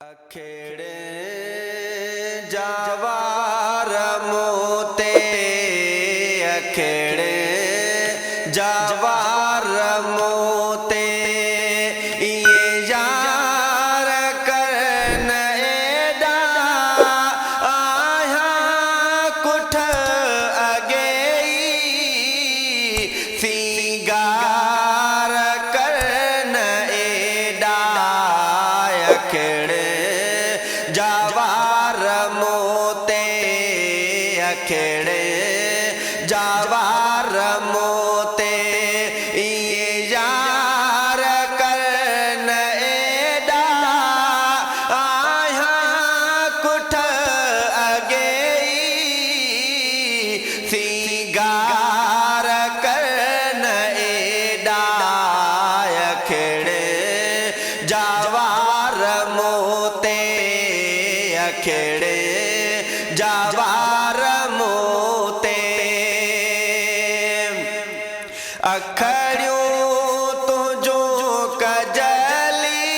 अखेड़े जावार मोते अखेड़े जावार मोते ये यार करन एडा आया कुठ अगेई सिंगार करन एडा अखेड़े जावार मोते अखेड़े जावार मोते ये यार करन एडा आया कुठ अगेई सिंगार करन एडा अखेड़े जावार मोते अखेड़े जावार मोते अखड़ियों तो जो कजली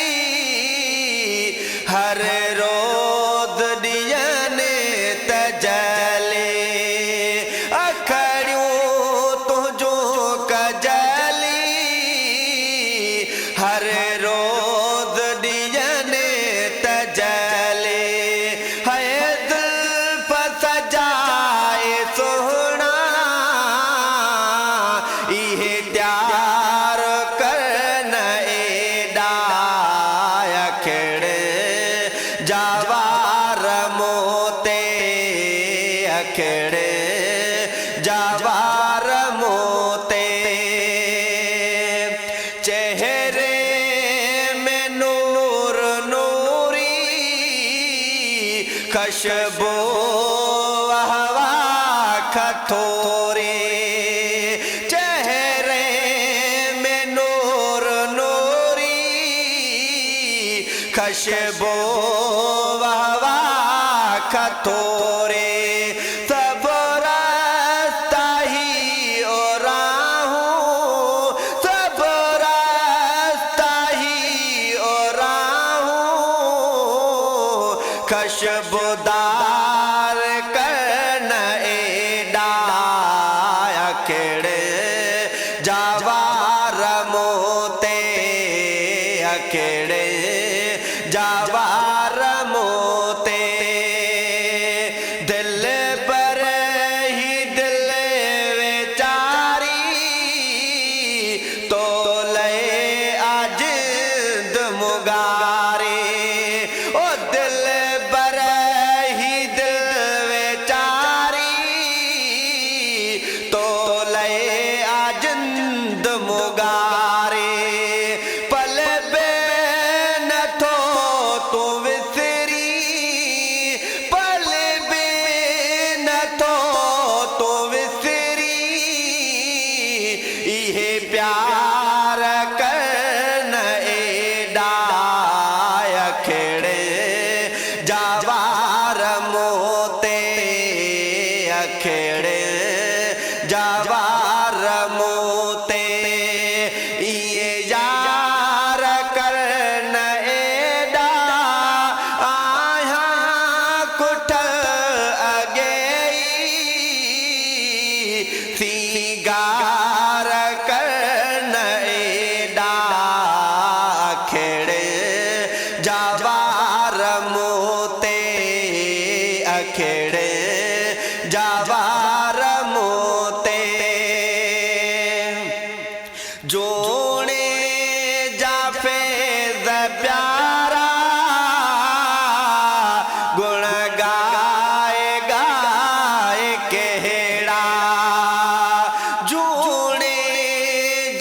हर रोद दियने तजले अखड़ियों तो जो कजली हर रोद दियने तजले सजाए सोहना इहे त्यार करन एडा अखेड़े जावार मोते अखेड़े जावार मोते चेहरे में नूर नूरी खुशबू खथोरे चेहरे में नूर नूरी खुशबू वावा खथोरे सब रास्ता ही ओराहूं सब रास्ता ही ओराहूं खुशबूदार करन एडा अखेड़े जावार मोते अखेड़े जावार मोते दिल पर ही दिल बेचारी तो ले आज दमुगारे ओ दिल पर ही दिल बेचारी तो ले आज दमुगारे पल बे न थो तू विसरी पल बे न थो तू विसरी इहे प्यार करन एडा अखेड़े जावार मोते अखेड़े जावार मोते ये यार करन एडा आया कुठ अगेई सिंगार करन एडा अखेड़े जावार मोते अखेड़े जावार मोते जोड़े जाफे प्यारा गुण गाए गाए केड़ा जोड़े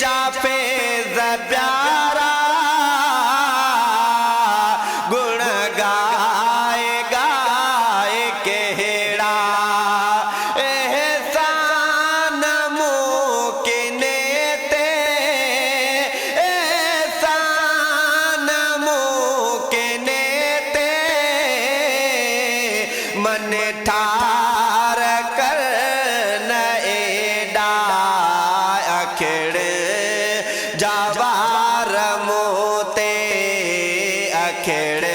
जाफे प्यारा गुण गाए गाए केड़ा एहसान मुमकिने ते एहसान मुमकिने ते मन ठार करन एडा अखेड़े जावार मोते अखेड़े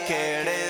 अखेड़